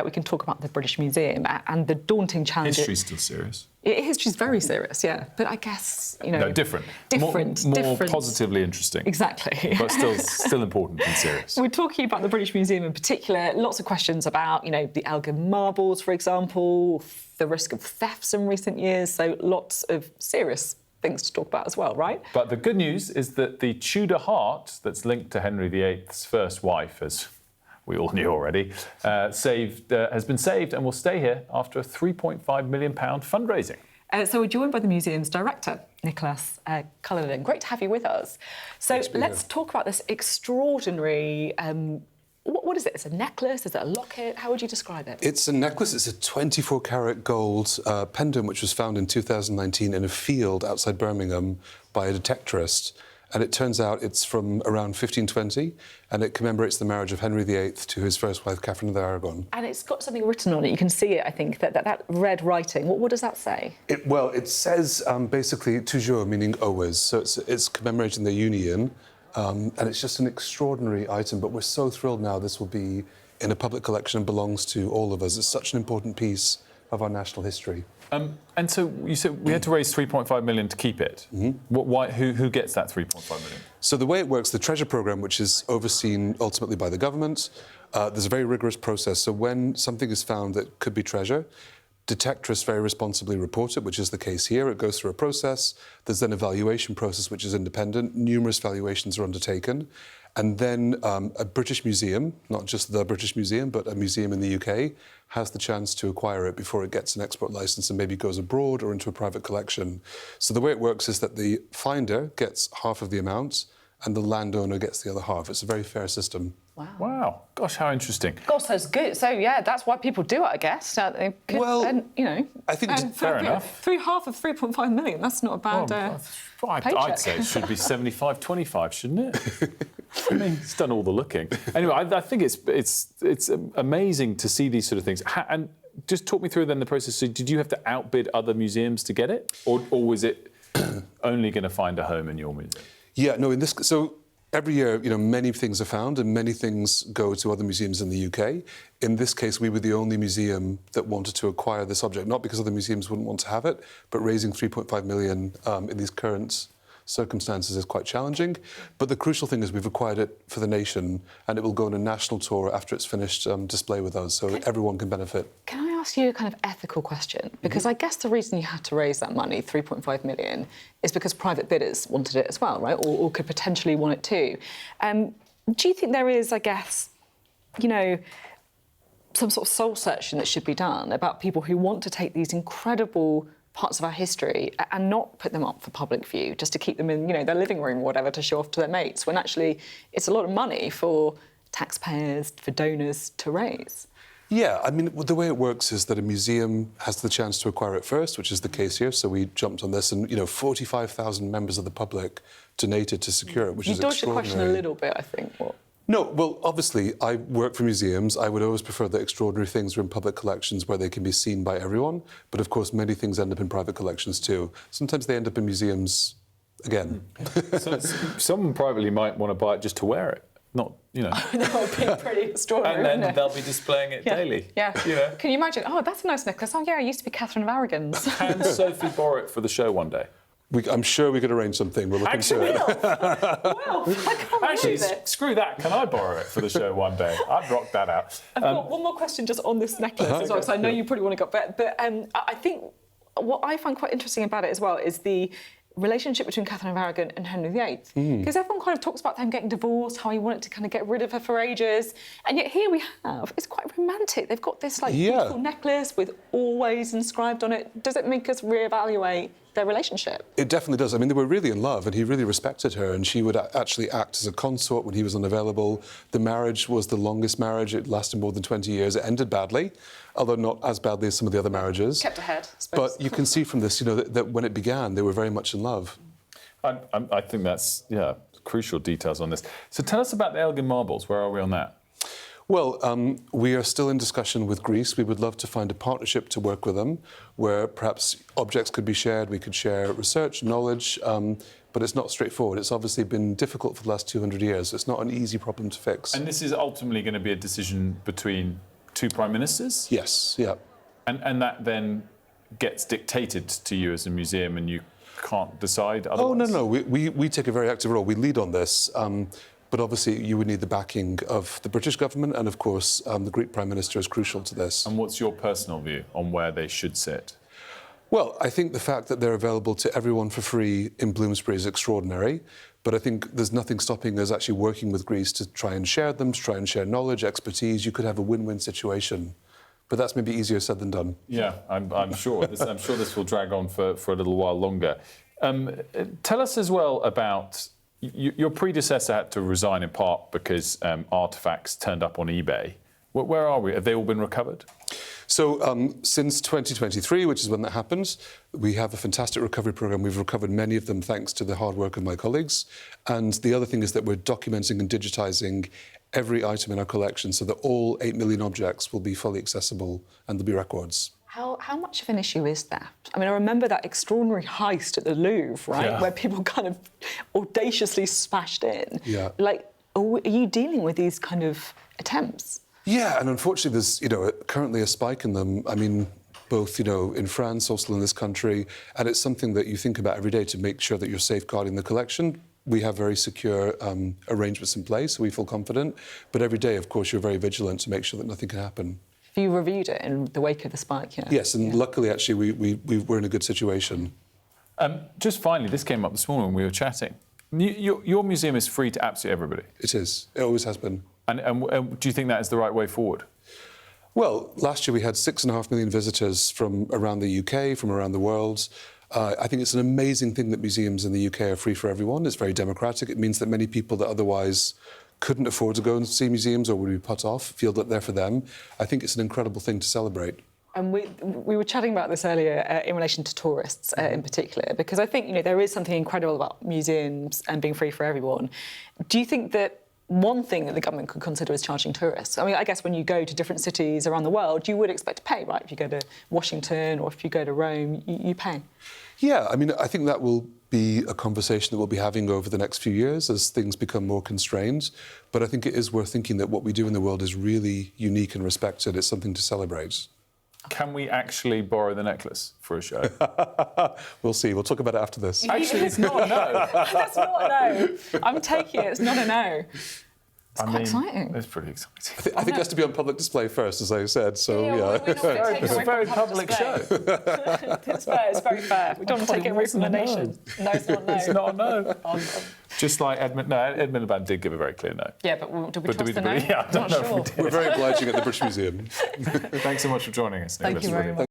we can talk about the British Museum and the daunting challenge. History's still serious. History's very serious, yeah. But I guess, No, different. More positively interesting. Exactly. But still important and serious. We're talking about the British Museum in particular. Lots of questions about, the Elgin marbles, for example, the risk of thefts in recent years. So lots of serious things to talk about as well, right? But the good news is that the Tudor Heart that's linked to Henry VIII's first wife, as we all knew already, has been saved and will stay here after a £3.5 million fundraising. So we're joined by the museum's director, Nicholas Cullinan. Great to have you with us. So let's talk about this extraordinary... what is it? It's a necklace? Is it a locket? How would you describe it? It's a necklace. It's a 24-carat gold pendant which was found in 2019 in a field outside Birmingham by a detectorist. And it turns out it's from around 1520, and it commemorates the marriage of Henry VIII to his first wife, Katherine of Aragon. And it's got something written on it. You can see it, I think, that red writing. What does that say? It says basically toujours, meaning always. So it's commemorating the union, and it's just an extraordinary item. But we're so thrilled now this will be in a public collection and belongs to all of us. It's such an important piece of our national history. And so you said we had to raise £3.5 million to keep it. Mm-hmm. Who gets that £3.5 million? So the way it works, the Treasure Programme, which is overseen ultimately by the government, there's a very rigorous process. So when something is found that could be treasure, detectorists very responsibly report it, which is the case here. It goes through a process. There's then a valuation process, which is independent. Numerous valuations are undertaken. And then a British museum, not just the British Museum, but a museum in the UK, has the chance to acquire it before it gets an export licence and maybe goes abroad or into a private collection. So the way it works is that the finder gets half of the amount and the landowner gets the other half. It's a very fair system. Wow. Gosh, how interesting. Gosh, that's good. So, yeah, that's why people do it, I guess. I think fair enough. Half of £3.5 million, that's not a bad paycheck. I'd say it should be 75-25, shouldn't it? I mean, it's done all the looking. Anyway, I think it's amazing to see these sort of things. And just talk me through then the process. So did you have to outbid other museums to get it? Or was it only going to find a home in your museum? Yeah, no, so every year, many things are found and many things go to other museums in the UK. In this case, we were the only museum that wanted to acquire this object, not because other museums wouldn't want to have it, but raising £3.5 million in these current circumstances is quite challenging. But the crucial thing is we've acquired it for the nation, and it will go on a national tour after it's finished display with us, so everyone can benefit. Can I ask you a kind of ethical question? Because I guess the reason you had to raise that money, £3.5 million, is because private bidders wanted it as well, right? Or could potentially want it too. Do you think there is, I guess, some sort of soul searching that should be done about people who want to take these incredible parts of our history and not put them up for public view, just to keep them in, their living room or whatever, to show off to their mates, when actually it's a lot of money for taxpayers, for donors to raise? Yeah, I mean, the way it works is that a museum has the chance to acquire it first, which is the case here, so we jumped on this, and, 45,000 members of the public donated to secure it, which is extraordinary. You dodged the question a little bit, I think. No, well, obviously, I work for museums. I would always prefer that extraordinary things are in public collections where they can be seen by everyone. But, of course, many things end up in private collections too. Sometimes they end up in museums again. So someone privately might want to buy it just to wear it, not, That would be pretty extraordinary, and then they'll be displaying it daily. Yeah. Can you imagine? Oh, that's a nice necklace. Oh, yeah, I used to be Katherine of Aragon. Can Sophie borrow it for the show one day? I'm sure we could arrange something. We'll look into it. Well, I can't believe it. Screw that. Can I borrow it for the show one day? I'd rock that out. I've got one more question just on this necklace as well, because I know you probably want to go back. But I think what I find quite interesting about it as well is the relationship between Katherine of Aragon and Henry VIII. Because everyone kind of talks about them getting divorced, how he wanted to kind of get rid of her for ages. And yet here we have, it's quite romantic. They've got this beautiful necklace with always inscribed on it. Does it make us reevaluate their relationship? It definitely does. I mean, they were really in love and he really respected her, and she would actually act as a consort when he was unavailable. The marriage was the longest marriage. It lasted more than 20 years. It ended badly, although not as badly as some of the other marriages. Kept ahead, I suppose. But you can see from this, that when it began, they were very much in love. I think that's, crucial details on this. So tell us about the Elgin marbles. Where are we on that? Well, we are still in discussion with Greece. We would love to find a partnership to work with them, where perhaps objects could be shared, we could share research, knowledge, but it's not straightforward. It's obviously been difficult for the last 200 years. It's not an easy problem to fix. And this is ultimately going to be a decision between two prime ministers? Yes, yeah. And that then gets dictated to you as a museum and you can't decide otherwise? Oh, no. We take a very active role. We lead on this. But obviously, you would need the backing of the British government, and of course, the Greek Prime Minister is crucial to this. And what's your personal view on where they should sit? Well, I think the fact that they're available to everyone for free in Bloomsbury is extraordinary. But I think there's nothing stopping us actually working with Greece to try and share them, to try and share knowledge, expertise. You could have a win-win situation. But that's maybe easier said than done. Yeah, I'm sure. I'm sure this will drag on for a little while longer. Tell us as well about... Your predecessor had to resign in part because artefacts turned up on eBay. Where are we? Have they all been recovered? So since 2023, which is when that happened, we have a fantastic recovery programme. We've recovered many of them thanks to the hard work of my colleagues. And the other thing is that we're documenting and digitising every item in our collection so that all 8 million objects will be fully accessible and there'll be records. How much of an issue is that? I mean, I remember that extraordinary heist at the Louvre, right, yeah. where people kind of audaciously smashed in. Yeah. Like, are you dealing with these kind of attempts? Yeah, and unfortunately there's, currently a spike in them. I mean, both, in France, also in this country, and it's something that you think about every day to make sure that you're safeguarding the collection. We have very secure arrangements in place, so we feel confident. But every day, of course, you're very vigilant to make sure that nothing can happen. You reviewed it in the wake of the spike, yeah? Yes, and luckily, actually, we're in a good situation. Just finally, this came up this morning when we were chatting. Your museum is free to absolutely everybody. It is. It always has been. And do you think that is the right way forward? Well, last year we had 6.5 million visitors from around the UK, from around the world. I think it's an amazing thing that museums in the UK are free for everyone. It's very democratic. It means that many people that otherwise couldn't afford to go and see museums or would be put off feel that they're for them. I think it's an incredible thing to celebrate. And we were chatting about this earlier in relation to tourists in particular, because I think there is something incredible about museums and being free for everyone. Do you think that one thing that the government could consider is charging tourists? I mean, I guess when you go to different cities around the world, you would expect to pay, right? If you go to Washington or if you go to Rome, you pay. Yeah, I mean, I think that will be a conversation that we'll be having over the next few years as things become more constrained. But I think it is worth thinking that what we do in the world is really unique and respected. It's something to celebrate. Can we actually borrow the necklace for a show? We'll see. We'll talk about it after this. Actually, it's not a no. That's not a no. I'm taking it. It's not a no. It's quite exciting. It's pretty exciting. I think it has to be on public display first, as I said. So It's a very public show. It's fair. It's very fair. We don't want to take it away from the nation. No, it's not a no. It's not a no. Just like Edmund Miliband did give a very clear no. Yeah, but do we trust the no? Yeah, I don't know if we did. We're very obliging at the British Museum. Thanks so much for joining us. Thank you very much.